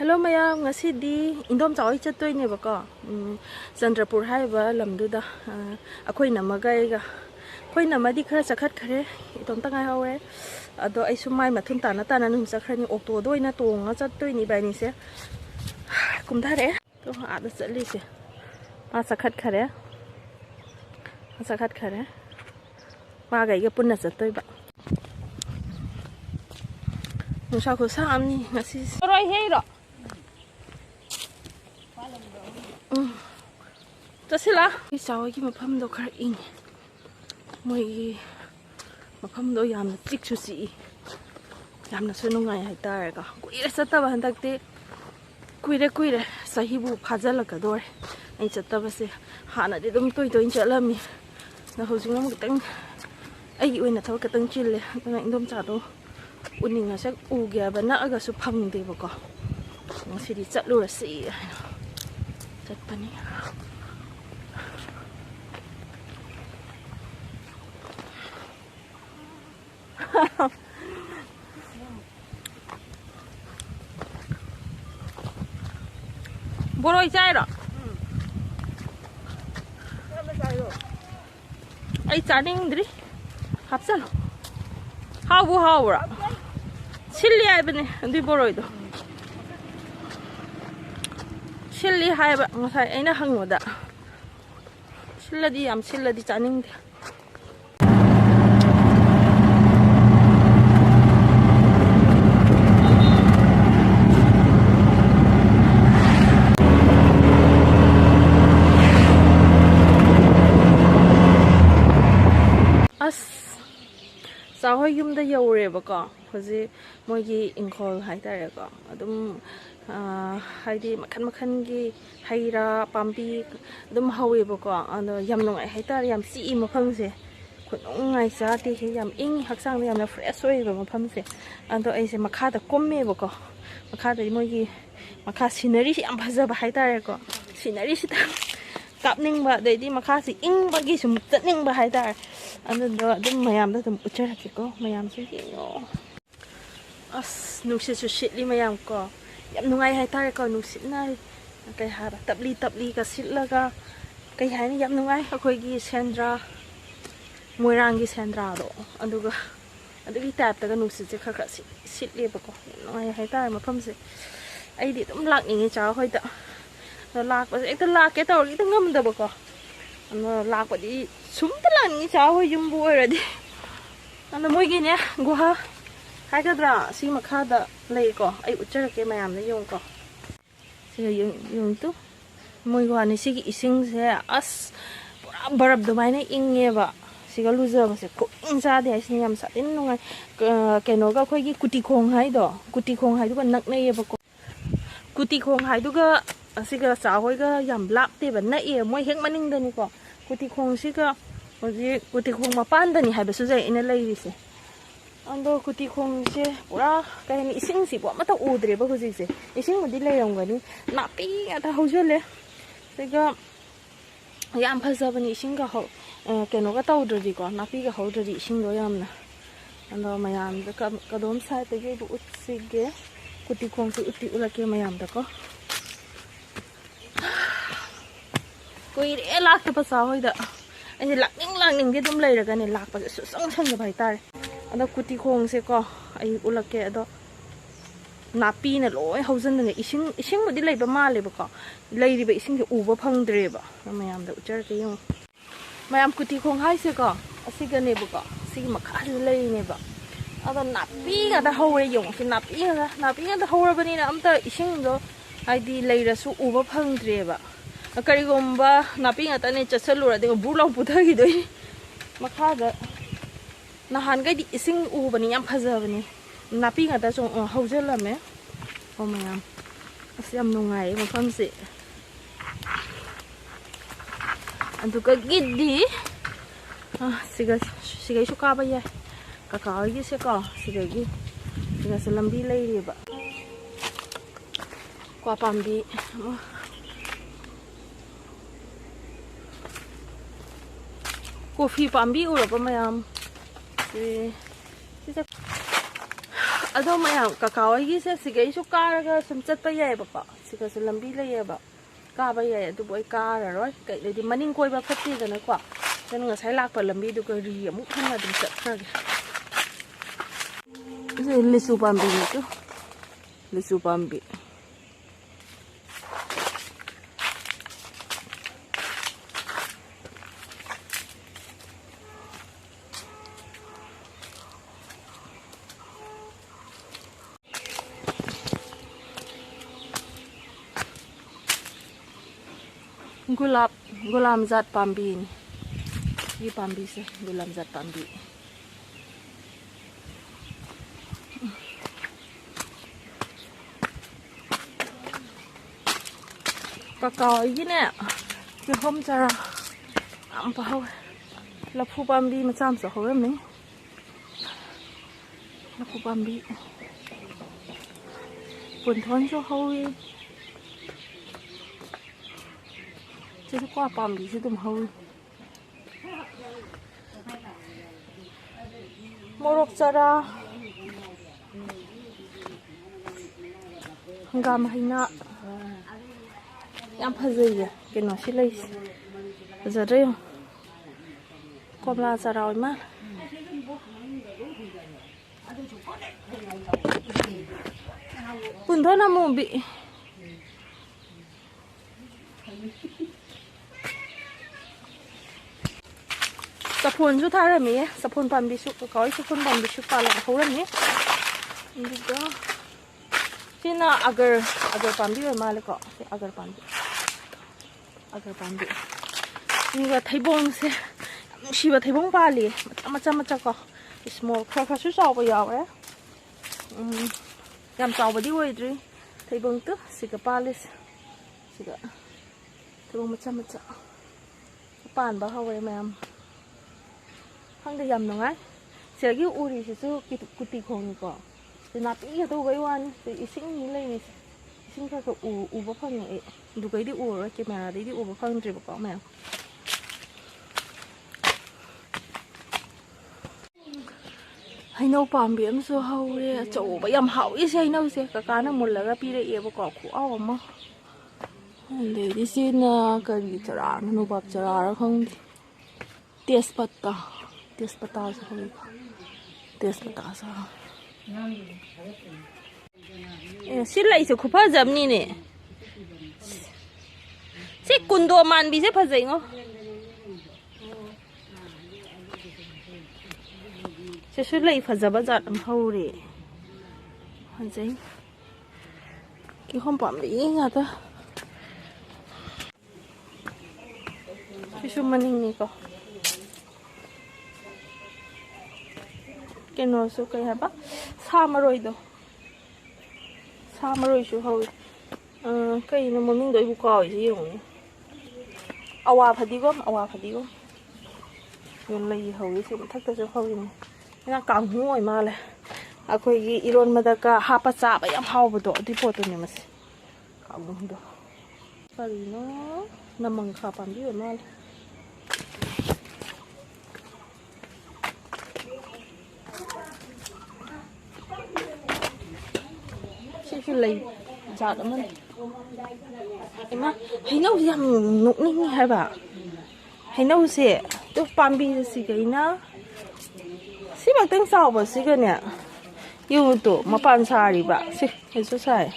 Hello mayam, ngasidi indom chawi chatoi ne bako. Chandrapur haiba lamduda akhoi namaga ega. Khoi namadi khara sakhat khare itom tangai hawe. Ado ai sumai mathun tana tana num sakhrani okto doina tonga chatoi ni bai ni se. Kumdare to ada chatli se. Ma sakhat khare. Sakhat khare. Ma ga iga punna chatoi ba. Nusa ko sa amni ngasi. Roi heiro. Sila isaw gi mafam do khar ing moi mafam do yamna chik su si yamna su nungai hai tar ka kuire sataba handakte kuire sahibu phajala ka dor ai chataba se hana de dum toi toi chalami na hojing nam kitang ai oina thau katang chille na indom cha do uninga sak u gya bana aga su phang de ba ko sidi chatlu ra si chatpani Boroi chai rồi. Ai chaning dri. Hap sal. How ra. Chilli ai bane ndi boroi do. Chilli hai ba ngasai aina hangmoda. Chilladi am chilladi chaning. Sahoi yumda yaure bako hoji moigi ingkhol haitare ko adum haidi makhan gi haira pambi adum hawe bako ando yam nongai haitare yam si mafam se khunung ngai cha ti yam ing haksang yam na fresh oi ba mafam se ando ai se makha da komme bako makha da moigi makha scenery yam bhaja ba haitare ko scenery si kapning ba dai di makha si ing ba gi sum chatning ba haitare ando dum mayam da dum uchara ki ko mayam su hingo as nuksi su shitli mayam ko yam nungai hai tar ko nuksi na kai ha tabli ka sitlaga kai hai ni yam nungai akhoi gi sendra moirang gi sendra do aduga adugi tap ta ga nuksi je kha sitli ba ko nungai hai tar mafam se ai di dum lak ni cha hoi da lak ba ek ta lak ke tor gi ta ngam da ba ko lak ba di sum ta lang ni cha hoi yum bu ra di ando moi gi ne guha hai ka dra si makha da lei ko ai uchara ke mayam na yong ko si yung tu moi guha ni si gi ising se as pura barab do mai na inge ba si ga luza ba se ko ing sa de ai sin yam sa tin nungai ke no ga khoi gi kuti khong hai do ko nak nei ba ko kuti khong hai du ga asiga sa hoi ga yam lap te ba na e moi hek maning da ni ko kuti khong si ga hoji kuti khong ma pan da ni hai ba su jai ina lai ri se ando kuti khong se pura ka ni ising si bo ma ta udre ba hoji se ising mo di lai yong ga ni na pi ata hojole se ga yam phaja ba ni ising ga ho ke no ga ta udri ko na pi ga ho udri ising do yam na ando mayam da ka dom sai te ge bu ut si ge kuti khong su uti ula ke mayam da ko koi re lak ta pasa hoi da ani lakning ge dum lai ra ga ni lak pa su sang sang ba tar ada kuti khong se ko ai ulak ke ado napi na loi haujan na ising mo di lai ba ma le ba ko lai ri ba ising ke u ba phang dre ba mayam da uchar ke yung mayam kuti khong hai se ko asiga ne ba ko sig makha lai ne ba ada napi ga da hore yung ki napi ga da hore ba ni na amta ising do ai di lai ra su u ba phang dre ba karigomba napi nga tane chasalura de bulang puthagi doi makha da nahan ga di ising u bani yam phaja bani napi nga ta so hojela me o mayam asyam nungai mafam se anduka giddi siga su ka ba ya ka gi se ka siga salambi lai ri ba kwa pambi Coffee pambi ura pa mayam. ꯑꯗꯣ ꯃꯌꯥꯝ ꯀꯀꯥ ꯍꯣꯏꯒꯤꯁꯦ ꯁꯤꯒꯩꯁꯨ ꯀꯥꯔꯒ ꯁꯨꯝ ꯆꯠꯄ ꯌꯥꯏꯕꯀꯣ ꯁꯤꯒꯁꯨ ꯂꯝꯕꯤ ꯂꯩꯌꯦꯕ ꯀꯥꯕ ꯌꯥꯏ ꯑꯗꯨꯕꯨ ꯑꯩ ꯀꯥꯔꯔꯣꯏ ꯀꯩꯗꯤ ꯃꯅꯤꯡ ꯀꯣꯏꯕ ꯐꯠꯇꯦꯗꯅꯀꯣ ꯑꯗꯨꯅ ꯉꯁꯥꯏ ꯂꯥꯛꯄ ꯂꯝꯕꯤꯗꯨꯒ ꯑꯃꯨꯛ ꯍꯟꯅ ꯑꯗꯨꯝ ꯆꯠꯈ꯭ꯔꯒꯦ ꯁꯤ ꯂꯤꯆꯨ ꯄꯥꯝꯕꯤꯅꯤꯀꯣ ꯂꯤꯆꯨ ꯄꯥꯝꯕꯤ गुलामजात पाम्बी ये पाम्बी से गुलामजात पाम्बी ककाई ने ये हम जरा आम पाव लफू पाम्बी मचाम से हो रहे लफू पाम्बी पुनथन जो होई chứ qua bom bị chứ tụm hôi morok chara hangam haina yam phazai ya cái nó sẽ lấy giờ đây com la chara oi ma bún thôi là mồm bị सफोन जो था रमी है सफोन पाम्बी सु कौई सफोन पाम्बी सु पाला हो rummy इंदिगा सिना अगर पाम्बी वे माले को अगर पाम्बी इंगा थाइबोंग से शिवा थाइबोंग पाली मचा मचा को स्मॉल खा सु चाव यावे याम चावबदी ओइद्री थाइबोंग तो सिगा पालिस सिगा थाइबोंग मचा पान बा हवे मैम 한데 얌농아 저기 우리 시수 꾸티 공이고 나 삐도 왜완 이싱 레니 싱가서 우버 팡에 누가 이리 우어 캐메라 이리 우버 팡 드리고 봐 하이노 밤비 암수 하우레 저거 얌 하우이세 하이노세 까까나 몰라가 삐레예버 거고 아오마 레디시나 거기 저라 누밥 저라 콩 테스파타 तेजपत्ता से होगा तेजपत्ता सा सिलाई से खुफा जमनी ने से कुंदो मान भी से फजेंगो से सिलाई फजबा जात हौरे फजे कि हम पाम भी ngata सिसु मनिंग नि को केनो सु कई है बा सामरोई दो सामरोई सु हो कई न ममिंग दो इबु काव इसे योंग अवा फदिगोम यो लई हो इसे मथक तसु हो नि ना कांगहु ओइ माले अखोई इरोन मदका हापा चाबा याम हावबदो अदि पोतो ने मस कांगहु दो करिनो नमंग खा पाम्बी ओइ माले lấy giọt ở bên em á hay nấu gì làm nụng ninh hay bà hay nấu gì tôi bambi gì cái na xí bằng tiếng sau bà xí cái nè yêu tổ mà pan xa đi bà xí hay số sai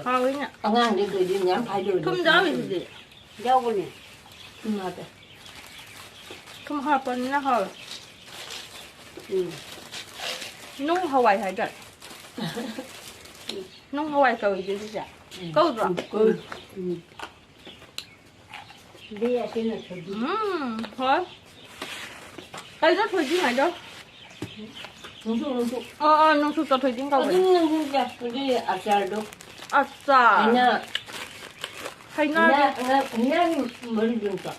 hao ấy nè ngang đi cười đi nhắm phải đường không giáo gì gì đâu con nè không hao con nó hao nung Hawaii hay vậy nung Hawaii cầu gì chứ câu rồi đi ở trên là thôi đây rất thôi chứ này đâu nung su nung su cho thôi chứ câu vậy nung su ya đi ở chợ đâu 아싸 하이나리 그냥 머리 좀 써.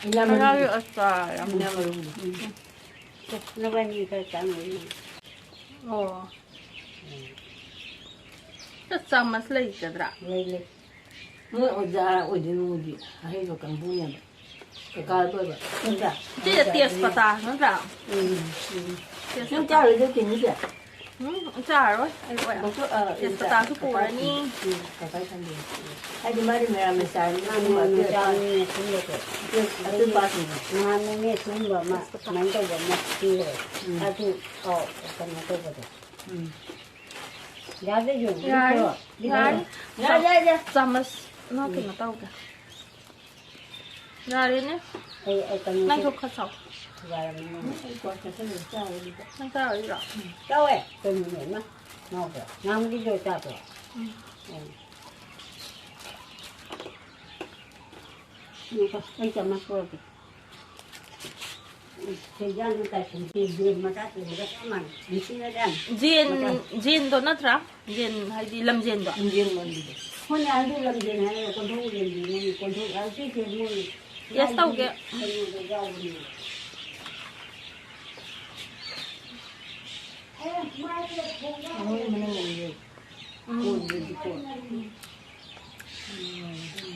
하이나리 아싸 그냥 머리 좀. 나반이 그랬잖아. 아싸 맛을 있더라 네네. 뭐 어디 하이도 강부냐. 그가 봐. 진짜. 이제 띠스 파타 맞아 Chúng cha lấy cho tiền như vậy. Chả rồi, anh gọi Một số tiền ta su củ là ni. Cả cái thằng gì. Hay đi mai đi mình xài Namu mà ni jani sunde ko. tôi ba thì Namu ni sunwa ma manda wa mati ho. Atu o kana to ko. Ya de yo. Ngari. ra. Chamas nó kì nó tao kìa. Ra đi nhé. Ai kana. Nang chụp khát sầu. Wa mi. Còn cái thằng gì cha đi. Nang sao rồi đó. Đâu ấy? Tôi nhìn mà. Nào kìa. Namu đi rồi ta kìa. Anh chăm mắt cô kìa. Thời gian người ta cũng tìm tiền mà ta tìm rất là đi xin ra đàn. Jin đó nát ra. Jin hay đi làm jin đó. Anh riêng mình đi. Hôm nay anh đi làm gì này, con thu tiền gì này, con thu ăn cái tiền mua. Yes tao kìa.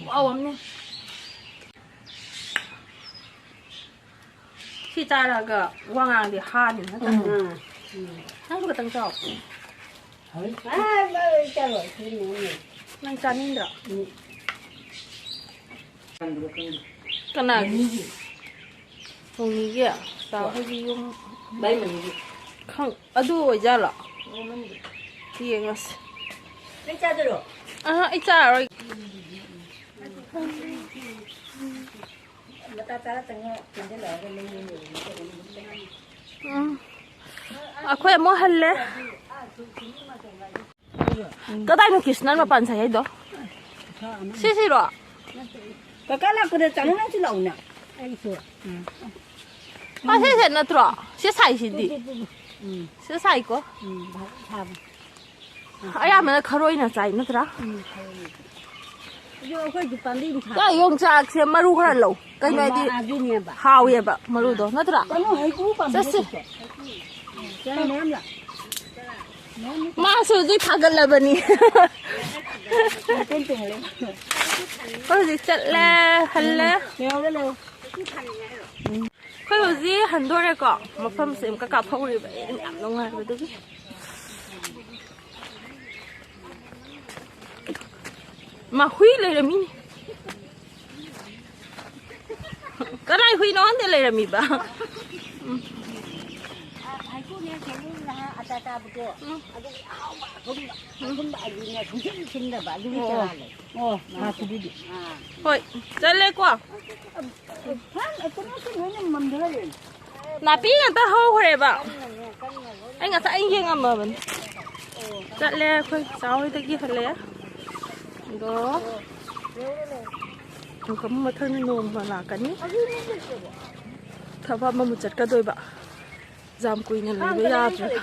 Wow ấm nè. Khi ta là cái quang ang thì han thì nó tăng. Nó có tăng trọng. Hỏi. Cho rồi thì nữa. Nang chan hin đó. Ăn được không? Cái này không nghĩ kìa. Sao hay đi dùng Đấy mình đi. không ở đâu ở ra là. Thì nghe xem. Lấy cha tôi rồi. Ít ra rồi. Mà ta từng tiền để lại cái này. Aku mau halle. Kadai mo Krishna ma pan sai do. Si ro. Kakak lah kena tangan nanti lau nak. Ai so. Ma si na tro. Si sai si di. Si sai ko. Tham. Aya ma kharoi na sai na tra. Yo ko di pandai tham. Ka yong cha se maru khara lo. Kai mai di Adunia ba. haw ye ba maru do na tra. Kalau hai ku pandai. Si. Jangan nam lah. Ma su di pagal la bani. Tentu le. Ko di chat le halle. Leo le leo. Ko di han do re ko. Ma pham sim ka ka phau ri ba. Am no ngai ba du. Mà Huy lấy là mini. Cái này Huy nó thì lấy là mì ba. Hai ku ni saya ni lah ata betul. Ada không ba gì nè không xin là bạn đi chơi. Mà tôi đi. Thôi, chơi lấy qua. Phan, aku nak sini mầm dia lên. Nà pi người ta hô rồi bà. Anh ngắt anh hiên ngầm mà mình. Chơi lấy thôi, sao đi kia phải lấy. Đó. Chúng có một thân nôm và là cắn. Thà vào mà một chặt cả đôi bà. Giảm quỳ này lấy với ra rồi.